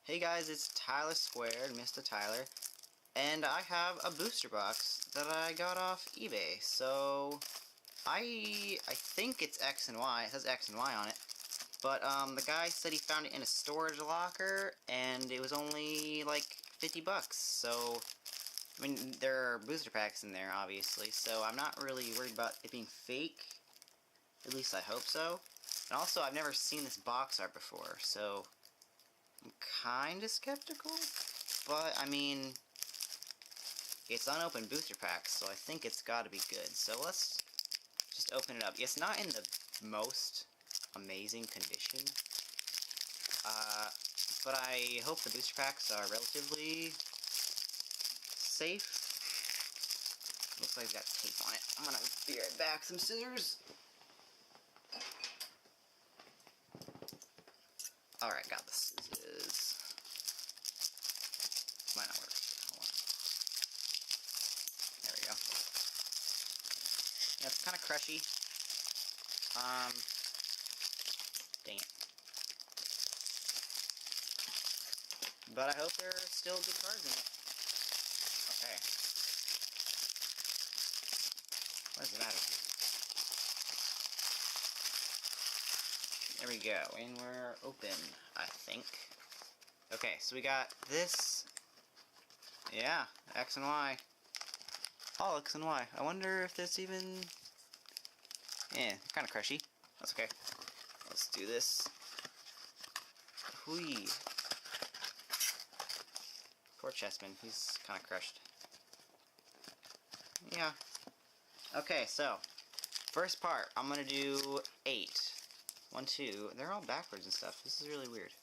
Hey guys, it's Tyler Squared, Mr. Tyler, and I have a booster box that I got off eBay. So, I think it's X and Y. It says X and Y on it. But, the guy said he found it in a storage locker, and it was only, like, 50 bucks. So, I mean, there are booster packs in there, obviously, so I'm not really worried about it being fake. At least I hope so. And also, I've never seen this box art before, so I'm kinda skeptical, but I mean, it's unopened booster packs, so I think it's gotta be good. So let's just open it up. It's not in the most amazing condition, but I hope the booster packs are relatively safe. Looks like it's got tape on it. I'm gonna be right back. Some scissors. Alright, got the scissors. Might not work. Hold on. There we go. Yeah, it's kind of crushy. Dang it. But I hope there are still good cards in it. Okay. What is the matter with you? There we go, and we're open, I think. Okay, so we got this. Yeah, X and Y. All X and Y. I wonder if this even... Yeah, kind of crushy. That's okay. Let's do this. Whee. Poor Chessman, he's kind of crushed. Yeah. Okay, so, first part, I'm gonna do 8. 1, 2, they're all backwards and stuff. This is really weird.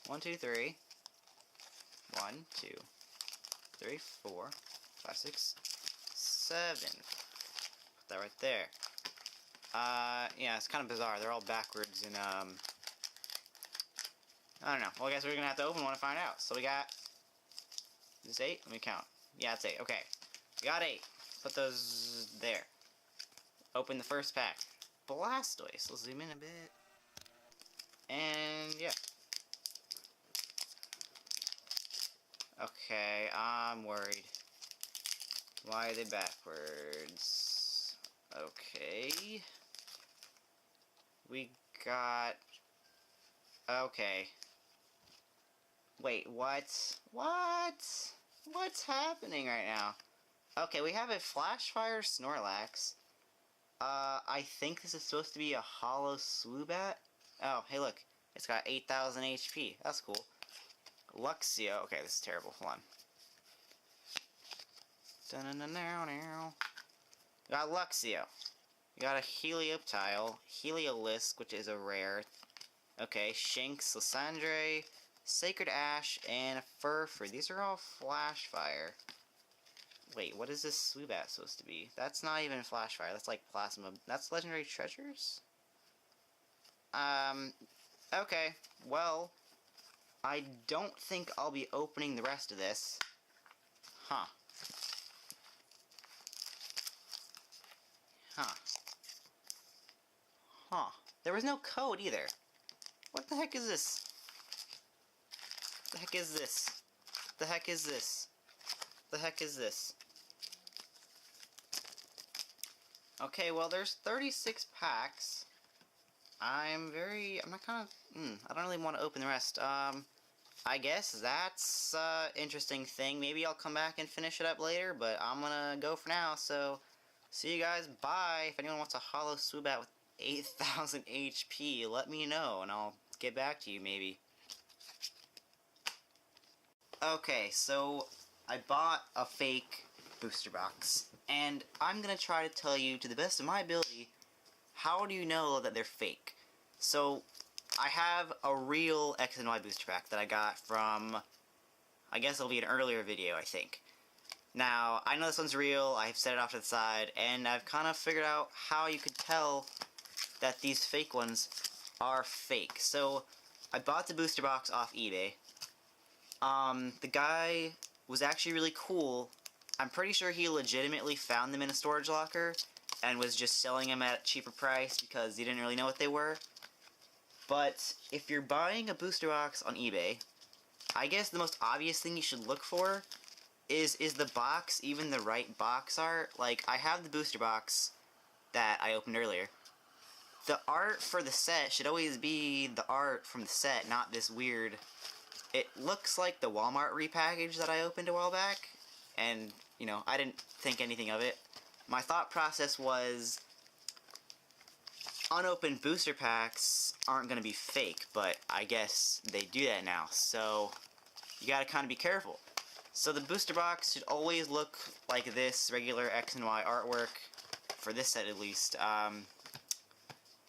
1, 2, 3. 1, 2, 3, 4, 5, 6, 7. Put that right there. Yeah, it's kind of bizarre. They're all backwards and, I don't know. Well, I guess we're gonna have to open one to find out. So we got, is this 8? Let me count. Yeah, it's 8. Okay. We got 8. Put those there. Open the first pack. Blastoise. Let's zoom in a bit. And, yeah. Okay, I'm worried. Why are they backwards? Okay. We got... Okay. Wait, what? What? What's happening right now? Okay, we have a Flashfire Snorlax. I think this is supposed to be a Holo Swoobat. Oh, hey look. It's got 8,000 HP. That's cool. Luxio. Okay, this is terrible. Hold on. Dun-dun-dun-now-now. We got Luxio. We got a Helioptile, Heliolisk, which is a rare. Okay, Shinx, Lysandre, Sacred Ash, and a Furfrou. These are all Flashfire. Wait, what is this Swoobat supposed to be? That's not even Flashfire. That's like Plasma. That's Legendary Treasures? Okay. Well, I don't think I'll be opening the rest of this. Huh. Huh. Huh. There was no code either. What the heck is this? What the heck is this? What the heck is this? What the heck is this? Okay, well, there's 36 packs. I'm not kind of... I don't really want to open the rest. I guess that's interesting thing. Maybe I'll come back and finish it up later, but I'm gonna go for now, so see you guys, bye. If anyone wants a Holo Swoobat with 8,000 HP, let me know, and I'll get back to you, maybe. Okay, so I bought a fake booster box, and I'm gonna try to tell you, to the best of my ability, how do you know that they're fake? So, I have a real X and Y booster pack that I got from, I guess it'll be an earlier video, I think. Now, I know this one's real, I've set it off to the side, and I've kind of figured out how you could tell that these fake ones are fake. So, I bought the booster box off eBay. The guy was actually really cool. I'm pretty sure he legitimately found them in a storage locker and was just selling them at a cheaper price because he didn't really know what they were. But if you're buying a booster box on eBay, I guess the most obvious thing you should look for is the box even the right box art? Like, I have the booster box that I opened earlier. The art for the set should always be the art from the set, not this weird... It looks like the Walmart repackage that I opened a while back, and, you know, I didn't think anything of it. My thought process was, unopened booster packs aren't going to be fake, but I guess they do that now, so you gotta kind of be careful. So the booster box should always look like this, regular X and Y artwork, for this set at least.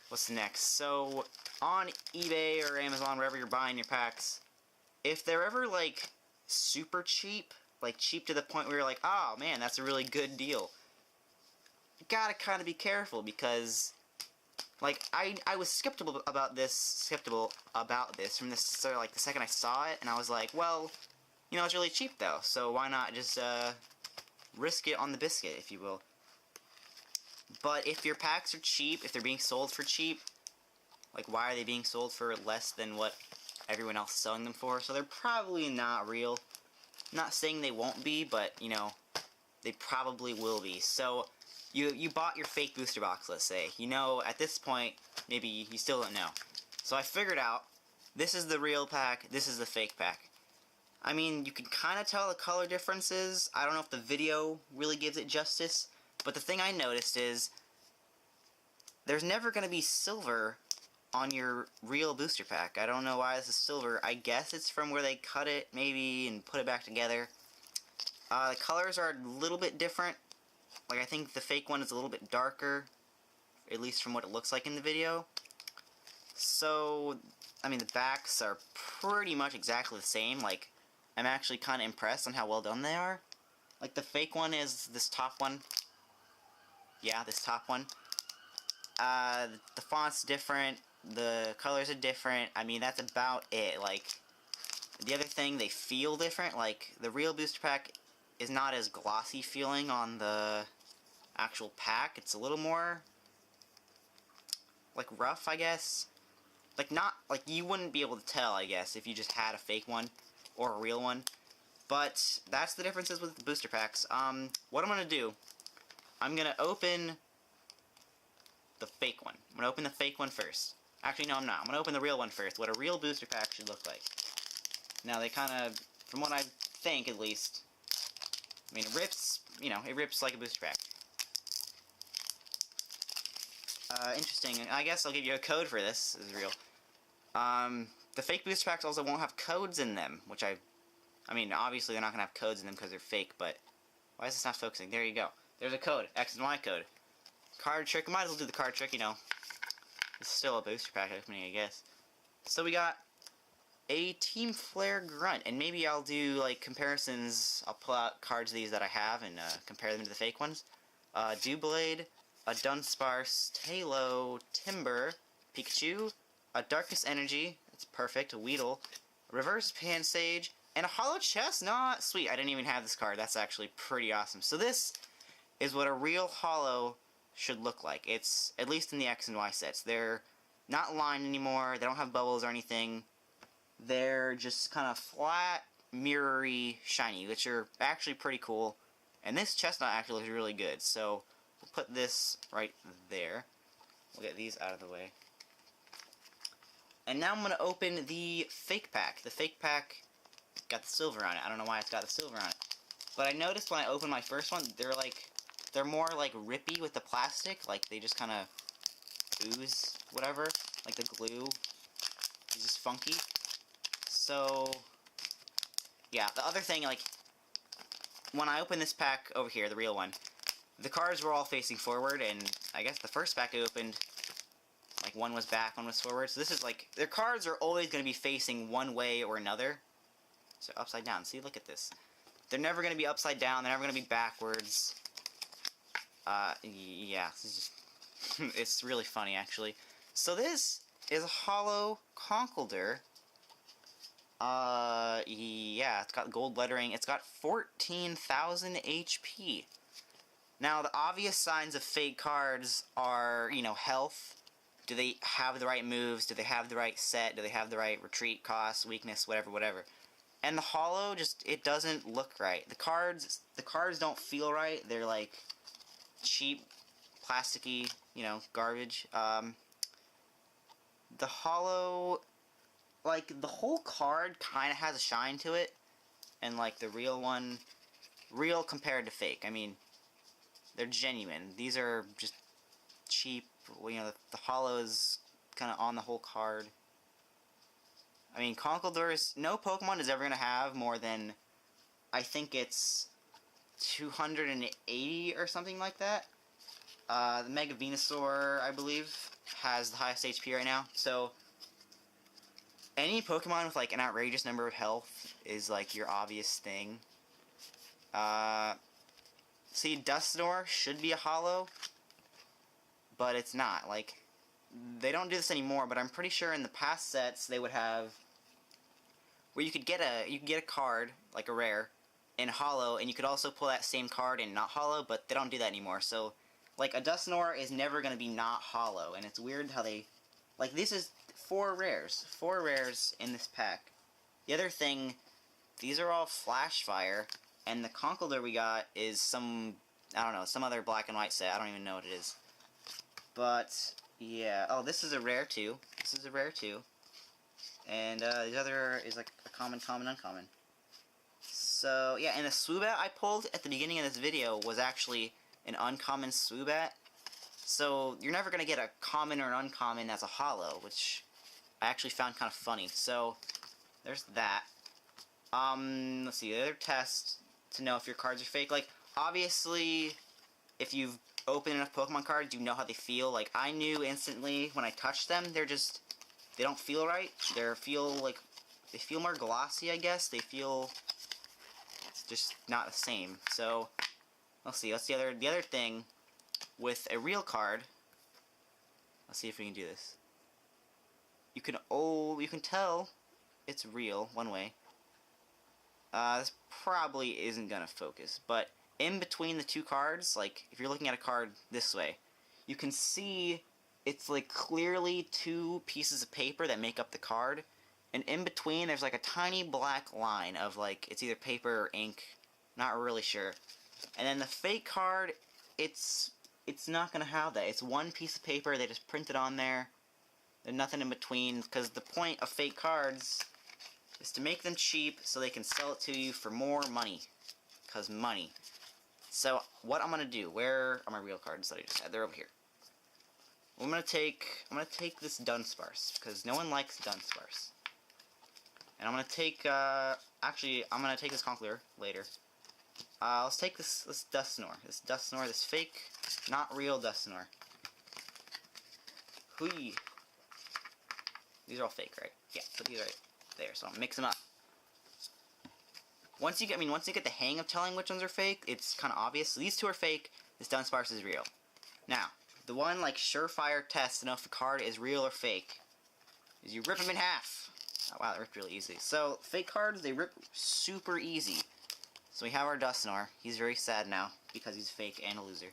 What's next? So, on eBay or Amazon, wherever you're buying your packs, if they're ever, like, super cheap, like cheap to the point where you're like, oh man, that's a really good deal, you gotta kind of be careful, because, like, I was skeptical about this from the start, like, the second I saw it, and I was like, well, you know, it's really cheap though, so why not just, risk it on the biscuit, if you will. But if your packs are cheap, if they're being sold for cheap, like, why are they being sold for less than what everyone else is selling them for? So they're probably not real. I'm not saying they won't be, but, you know, they probably will be. So, you bought your fake booster box, let's say. You know, at this point, maybe you still don't know. So I figured out, this is the real pack, this is the fake pack. I mean, you can kind of tell the color differences. I don't know if the video really gives it justice, but the thing I noticed is, there's never going to be silver on your real booster pack. I don't know why this is silver. I guess it's from where they cut it, maybe, and put it back together. The colors are a little bit different. Like, I think the fake one is a little bit darker, at least from what it looks like in the video. So, I mean, the backs are pretty much exactly the same. Like, I'm actually kind of impressed on how well done they are. Like, the fake one is this top one. Yeah, this top one. The font's different, the colors are different. I mean, that's about it. Like, the other thing, they feel different. Like, the real booster pack is not as glossy feeling on the actual pack. It's a little more, like, rough, I guess. Like, not, like, you wouldn't be able to tell, I guess, if you just had a fake one or a real one. But that's the differences with the booster packs. What I'm gonna do, I'm gonna open the fake one. I'm gonna open the fake one first. Actually, no, I'm not. I'm gonna open the real one first, what a real booster pack should look like. Now, they kind of, from what I think, at least, I mean, it rips, you know, it rips like a booster pack. Interesting. I guess I'll give you a code for this. This is real. The fake booster packs also won't have codes in them, which I mean, obviously they're not gonna have codes in them because they're fake, but why is this not focusing? There you go. There's a code. X and Y code. Card trick. Might as well do the card trick, you know. It's still a booster pack opening, I guess. So we got a Team Flare Grunt, and maybe I'll do, like, comparisons. I'll pull out cards of these that I have and compare them to the fake ones. Doublade, a Dunsparce, Tailo, Timber, Pikachu, a Darkness Energy, that's perfect, a Weedle, a Reverse Pansage, and a Hollow Chestnut. Sweet, I didn't even have this card. That's actually pretty awesome. So this is what a real Hollow should look like. It's, at least in the X and Y sets, they're not lined anymore, they don't have bubbles or anything. They're just kind of flat, mirrory, shiny, which are actually pretty cool. And this chestnut actually looks really good, so we'll put this right there. We'll get these out of the way. And now I'm going to open the fake pack. The fake pack got the silver on it. I don't know why it's got the silver on it. But I noticed when I opened my first one, they're more, like, rippy with the plastic. Like, they just kind of ooze whatever. Like, the glue is just funky. So, yeah, the other thing, like, when I opened this pack over here, the real one, the cards were all facing forward, and I guess the first pack I opened, like, one was back, one was forward. So this is, like, their cards are always going to be facing one way or another. So, upside down. See, look at this. They're never going to be upside down, they're never going to be backwards. Yeah, this is just, it's really funny, actually. So this is a Hollow Conkeldurr. Yeah, it's got gold lettering. It's got 14,000 HP. Now, the obvious signs of fake cards are, you know, health, do they have the right moves? Do they have the right set? Do they have the right retreat, cost, weakness, whatever. And the holo, just, it doesn't look right. The cards don't feel right. They're like cheap, plasticky, you know, garbage. The holo, like, the whole card kind of has a shine to it, and like the real one, real compared to fake. I mean, they're genuine. These are just cheap. You know, the holo is kind of on the whole card. I mean, Conkeldur's, no Pokemon is ever going to have more than, I think it's 280 or something like that. The Mega Venusaur, I believe, has the highest HP right now. So, any Pokemon with, like, an outrageous number of health is, like, your obvious thing. See, Dusknoir should be a holo, but it's not. Like, they don't do this anymore, but I'm pretty sure in the past sets they would have where you could get a card, like a rare, in holo, and you could also pull that same card in not holo, but they don't do that anymore. So, like, a Dusknoir is never going to be not holo, and it's weird how they, like, this is 4 rares in this pack. The other thing, these are all Flash Fire, and the Conkeldurr we got is some, I don't know, some other black and white set. I don't even know what it is. But, yeah. Oh, this is a rare too. And the other is like a common, uncommon. So, yeah, and the Swoobat I pulled at the beginning of this video was actually an uncommon Swoobat. So, you're never going to get a common or an uncommon as a holo, which I actually found kind of funny. So, there's that. Let's see, the other test to know if your cards are fake. Like, obviously, if you've opened enough Pokemon cards, you know how they feel. Like, I knew instantly when I touched them, they don't feel right. They feel more glossy, I guess. They feel just not the same. So, let's see. What's the other thing with a real card? Let's see if we can do this. You can tell it's real one way. This probably isn't gonna focus, but in between the two cards, like if you're looking at a card this way, you can see it's like clearly 2 pieces of paper that make up the card, and in between there's like a tiny black line of like it's either paper or ink, not really sure. And then the fake card, it's not gonna have that. It's 1 piece of paper they just printed on there. There's nothing in between, because the point of fake cards is to make them cheap so they can sell it to you for more money. Because money. So, what I'm gonna do, where are my real cards that I just had? They're over here. I'm gonna take this Dunsparce, because no one likes Dunsparce. And I'm gonna take, actually, I'm gonna take this Conkeldurr later. Let's take this Dusknoir. This fake, not real Dusknoir. Hui. These are all fake, right? Yeah, put these right there, so I'll mix them up. Once you get the hang of telling which ones are fake, it's kind of obvious. So these 2 are fake, this Dunsparce is real. Now, the one, like, surefire test to know if a card is real or fake is you rip them in half. Oh, wow, that ripped really easy. So, fake cards, they rip super easy. So we have our Dusknoir. He's very sad now, because he's fake and a loser.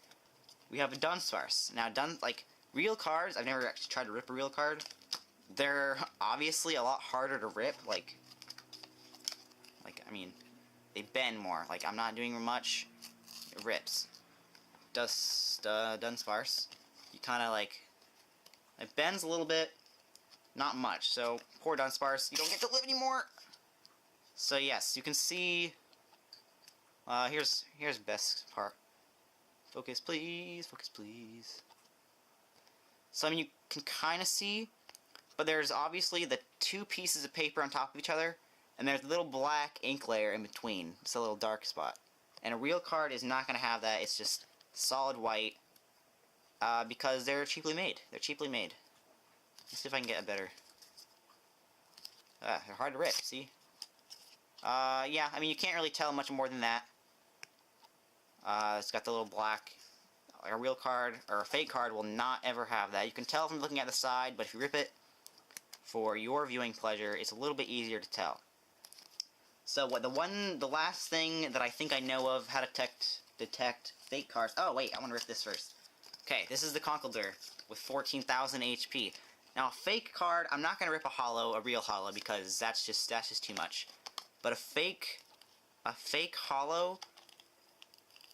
We have a Dunsparce. Now, real cards, I've never actually tried to rip a real card. They're obviously a lot harder to rip, like, I mean, they bend more. Like, I'm not doing much, it rips. Dunsparce, you kind of, like, it bends a little bit, not much. So, poor Dunsparce, you don't get to live anymore! So, yes, you can see, here's best part. Focus, please, focus, please. So, I mean, you can kind of see, but there's obviously the 2 pieces of paper on top of each other, and there's a little black ink layer in between. It's a little dark spot. And a real card is not going to have that. It's just solid white, because they're cheaply made. Let's see if I can get a better... they're hard to rip, see? Yeah, I mean, you can't really tell much more than that. It's got the little black... A real card, or a fake card, will not ever have that. You can tell from looking at the side, but if you rip it for your viewing pleasure, it's a little bit easier to tell. So, the last thing that I think I know of how to detect fake cards... Oh, wait, I want to rip this first. Okay, this is the Conkeldurr with 14,000 HP. Now, a fake card, I'm not gonna rip a real hollow, because that's just too much. But a fake hollow,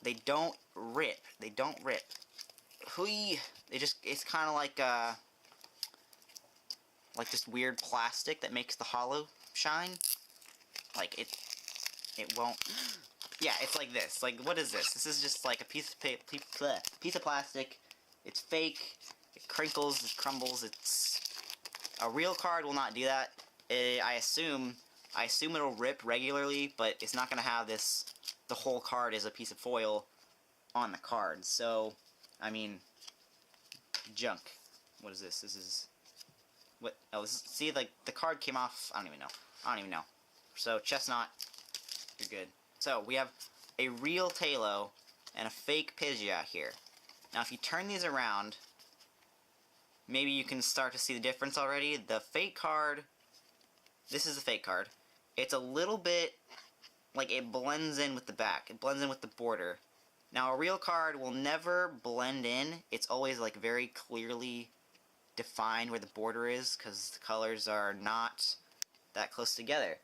they don't rip. They don't rip. Hui! It's kind of like this weird plastic that makes the hollow shine. Like it won't. Yeah, it's like this. Like, what is this? This is just like a piece of plastic. It's fake. It crinkles. It crumbles. It's a real card will not do that. I assume it'll rip regularly, but it's not gonna have this. The whole card is a piece of foil on the card. So, I mean, junk. What is this? This is what? Oh, see, like the card came off. I don't even know. So Chestnut, you're good. So we have a real Tailo and a fake Pidgeot here. Now, if you turn these around, maybe you can start to see the difference already. The fake card. This is the fake card. It's a little bit like it blends in with the back. It blends in with the border. Now, a real card will never blend in. It's always like very clearly defined where the border is, because the colors are not that close together.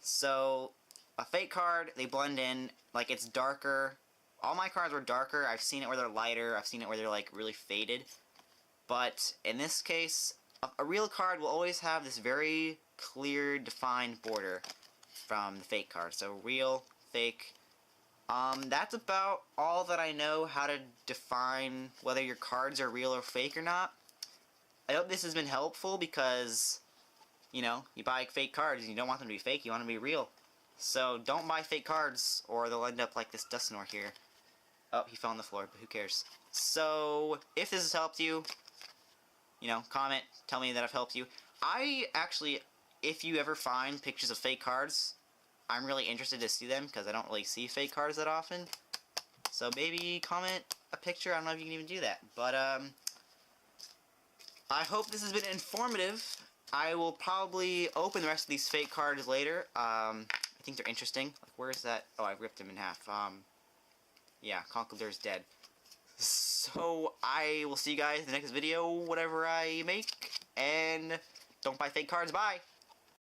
So, a fake card, they blend in, like it's darker. All my cards were darker. I've seen it where they're lighter. I've seen it where they're like really faded. But in this case, a real card will always have this very clear, defined border from the fake card. So real, fake. That's about all that I know how to define whether your cards are real or fake or not. I hope this has been helpful, because, you know, you buy fake cards and you don't want them to be fake, you want them to be real. So don't buy fake cards or they'll end up like this Dusknoir here. Oh, he fell on the floor, but who cares. So, if this has helped you, you know, comment, tell me that I've helped you. I actually, if you ever find pictures of fake cards, I'm really interested to see them, because I don't really see fake cards that often. So maybe comment a picture. I don't know if you can even do that. But, I hope this has been informative. I will probably open the rest of these fake cards later. I think they're interesting. Like, where is that? Oh, I ripped him in half. Yeah, Conkeldurr's dead. So, I will see you guys in the next video, whatever I make. And don't buy fake cards. Bye!